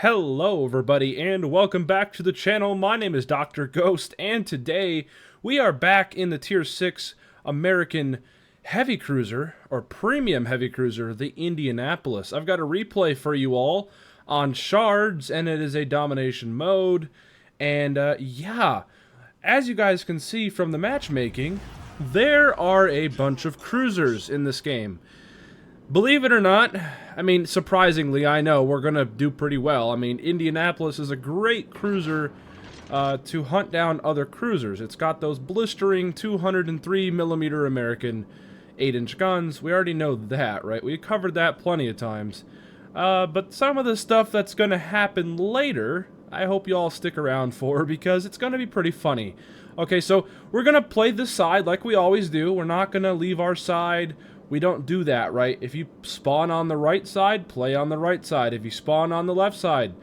Hello everybody and welcome back to the channel. My name is Dr. Ghost and today we are back in the Tier 6 American heavy cruiser, or premium heavy cruiser, the Indianapolis. I've got a replay for you all on shards and it is a domination mode. And yeah, as you guys can see from the matchmaking, there are a bunch of cruisers in this game. Believe it or not, I mean, surprisingly, I know we're going to do pretty well. I mean, Indianapolis is a great cruiser to hunt down other cruisers. It's got those blistering 203mm American 8-inch guns. We already know that, right? We covered that plenty of times. But some of the stuff that's going to happen later, I hope you all stick around for, because it's going to be pretty funny. Okay, so we're going to play this side like we always do. We're not going to leave our side. We don't do that, right? If you spawn on the right side, play on the right side. If you spawn on the left side,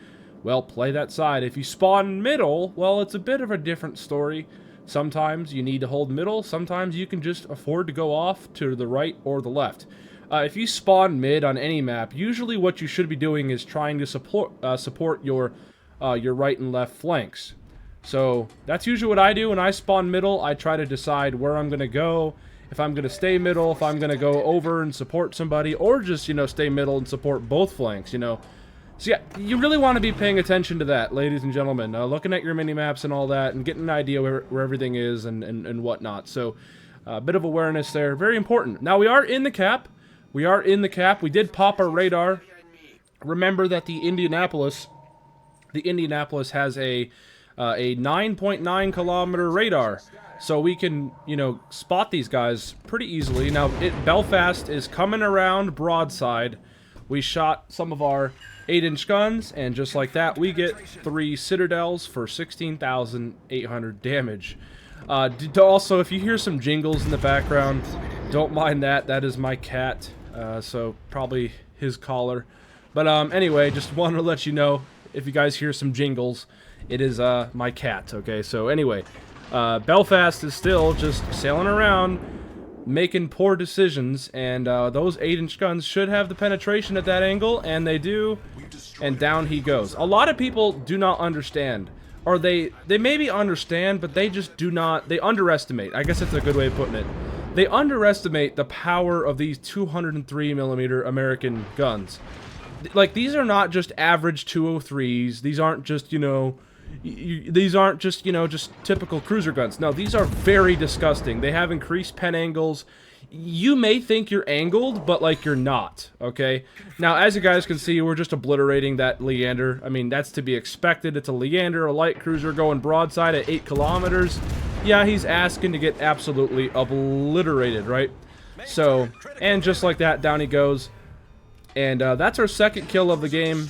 well, play that side. If you spawn middle, well, it's a bit of a different story. Sometimes you need to hold middle. Sometimes you can just afford to go off to the right or the left. If you spawn mid on any map, usually what you should be doing is trying to support your right and left flanks. So that's usually what I do. When I spawn middle, I try to decide where I'm going to go. If I'm going to stay middle, if I'm going to go over and support somebody, or just, you know, stay middle and support both flanks, you know. So yeah, you really want to be paying attention to that, ladies and gentlemen. Looking at your mini-maps and all that, and getting an idea where everything is and whatnot. So, a bit of awareness there. Very important. Now, we are in the cap. We are in the cap. We did pop our radar. Remember that the Indianapolis has a 9.9 kilometer radar. So we can, you know, spot these guys pretty easily. Now, Belfast is coming around broadside. We shot some of our 8-inch guns, and just like that, we get 3 Citadels for 16,800 damage. Also, if you hear some jingles in the background, don't mind that. That is my cat, so probably his collar. But anyway, just wanted to let you know, if you guys hear some jingles, it is my cat, okay? So anyway, Belfast is still just sailing around, making poor decisions, and those 8-inch guns should have the penetration at that angle, and they do, and down he goes. A lot of people do not understand, or they maybe understand, but they just do not, they underestimate, I guess that's a good way of putting it. They underestimate the power of these 203mm American guns. Like, these are not just average 203s, these aren't just, you know, these aren't just, you know, just typical cruiser guns. No, these are very disgusting. They have increased pen angles. You may think you're angled, but, like, you're not, okay? Now, as you guys can see, we're just obliterating that Leander. I mean, that's to be expected. It's a Leander, a light cruiser going broadside at 8 kilometers. Yeah, he's asking to get absolutely obliterated, right? So, and just like that, down he goes. And that's our second kill of the game,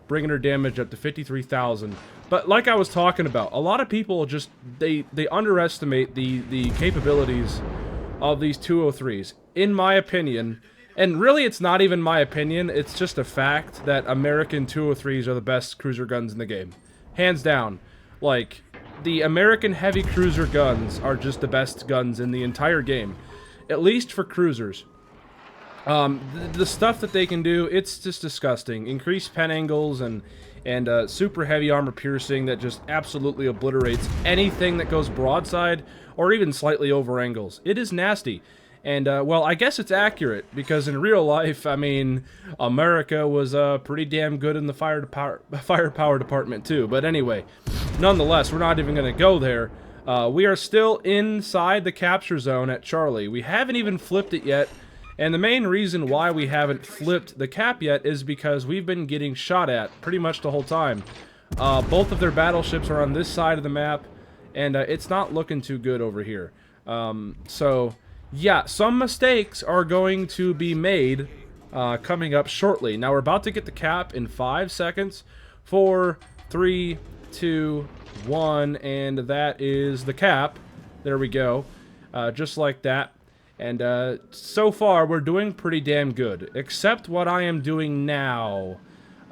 bringing her damage up to 53,000. But like I was talking about, a lot of people just, they underestimate the capabilities of these 203s. In my opinion, and really it's not even my opinion, it's just a fact that American 203s are the best cruiser guns in the game. Hands down. Like, the American heavy cruiser guns are just the best guns in the entire game. At least for cruisers. The stuff that they can do, it's just disgusting. Increased pen angles and super heavy armor piercing that just absolutely obliterates anything that goes broadside or even slightly over angles. It is nasty. And, well, I guess it's accurate, because in real life, I mean, America was pretty damn good in the firepower department, too. But anyway, nonetheless, we're not even going to go there. We are still inside the capture zone at Charlie. We haven't even flipped it yet. And the main reason why we haven't flipped the cap yet is because we've been getting shot at pretty much the whole time. Both of their battleships are on this side of the map, and it's not looking too good over here. So, yeah, some mistakes are going to be made coming up shortly. Now, we're about to get the cap in 5 seconds. 4, 3, 2, 1, and that is the cap. There we go. Just like that. And so far, we're doing pretty damn good, except what I am doing now.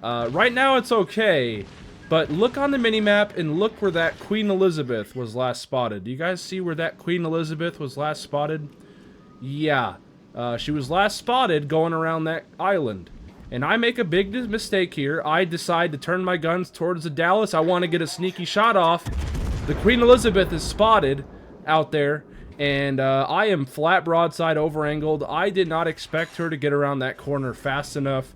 Right now, it's okay, but look on the minimap and look where that Queen Elizabeth was last spotted. Do you guys see where that Queen Elizabeth was last spotted? Yeah, she was last spotted going around that island. And I make a big mistake here. I decide to turn my guns towards the Dallas. I want to get a sneaky shot off. The Queen Elizabeth is spotted out there, and I am flat broadside over angled. I did not expect her to get around that corner fast enough.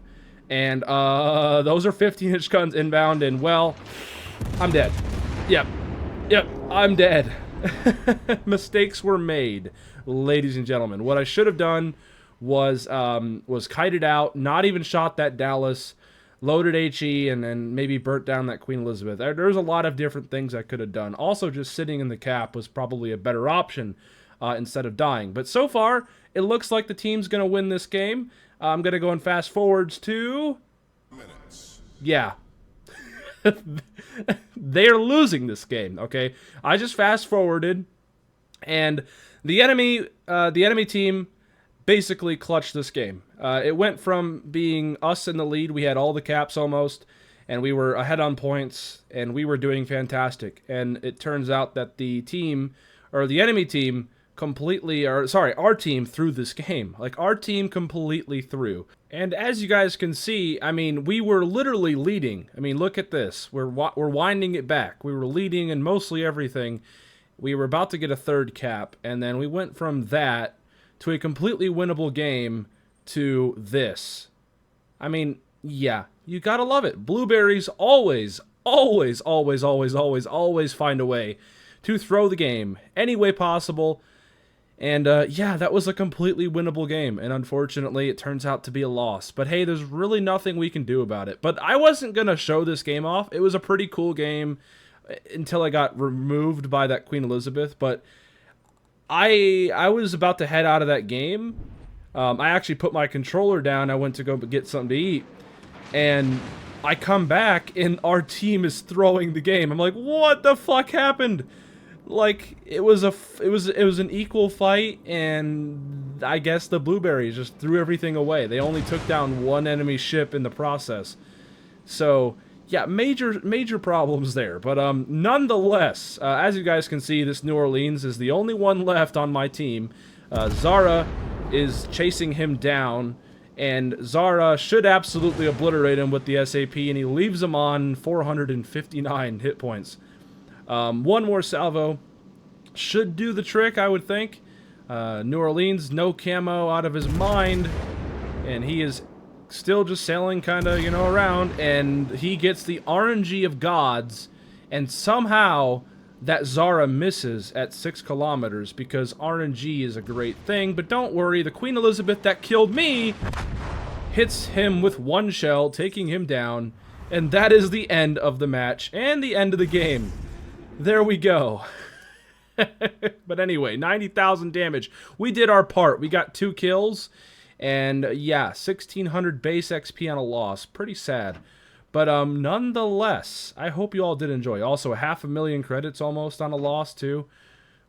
And those are 15-inch guns inbound, and well, I'm dead. Yep, I'm dead. Mistakes were made, ladies and gentlemen. What I should have done was kited out, not even shot that Dallas, loaded HE, and then maybe burnt down that Queen Elizabeth. There's a lot of different things I could have done. Also, just sitting in the cap was probably a better option instead of dying. But so far, it looks like the team's going to win this game. I'm going to go and fast forwards to... minutes. Yeah. They're losing this game, okay? I just fast forwarded, and the enemy team basically clutched this game. It went from being us in the lead, we had all the caps almost, and we were ahead on points, and we were doing fantastic. And it turns out that the team, or the enemy team, our team threw this game. Like, our team completely threw. And as you guys can see, I mean, we were literally leading. I mean, look at this. We're winding it back. We were leading in mostly everything. We were about to get a third cap, and then we went from that to a completely winnable game to this. I mean, yeah, you gotta love it. Blueberries always find a way to throw the game any way possible. And yeah, that was a completely winnable game, and unfortunately it turns out to be a loss. But hey, there's really nothing we can do about it. But I wasn't gonna show this game off. It was a pretty cool game until I got removed by that Queen Elizabeth. But I was about to head out of that game. I actually put my controller down. I went to go get something to eat, and I come back and our team is throwing the game. I'm like, what the fuck happened? Like, it was an equal fight, and I guess the Blueberries just threw everything away. They only took down one enemy ship in the process. So yeah, major problems there. But nonetheless, as you guys can see, this New Orleans is the only one left on my team. Zara is chasing him down, and Zara should absolutely obliterate him with the SAP, and he leaves him on 459 hit points. One more salvo should do the trick, I would think. New Orleans, no camo out of his mind, and he is still just sailing kind of, you know, around, and he gets the RNG of gods, and somehow that Zara misses at 6 kilometers because RNG is a great thing. But don't worry, the Queen Elizabeth that killed me hits him with one shell, taking him down, and that is the end of the match and the end of the game. There we go. But anyway, 90,000 damage. We did our part. We got 2 kills. And yeah, 1,600 base XP on a loss. Pretty sad. But nonetheless, I hope you all did enjoy. Also, 500,000 credits almost on a loss too.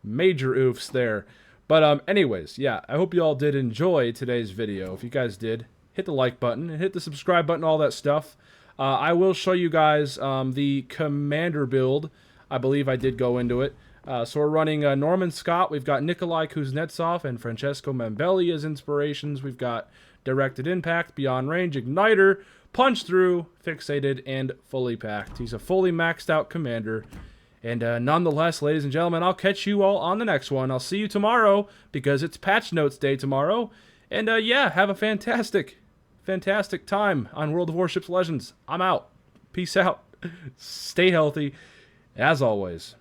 Major oofs there. But anyways, yeah, I hope you all did enjoy today's video. If you guys did, hit the like button and hit the subscribe button, all that stuff. I will show you guys the commander build. I believe I did go into it. So we're running Norman Scott. We've got Nikolai Kuznetsov and Francesco Mambelli as inspirations. We've got Directed Impact, Beyond Range, Igniter, Punch Through, Fixated, and Fully Packed. He's a fully maxed out commander. And nonetheless, ladies and gentlemen, I'll catch you all on the next one. I'll see you tomorrow because it's Patch Notes Day tomorrow. And yeah, have a fantastic time on World of Warships Legends. I'm out. Peace out. Stay healthy, as always.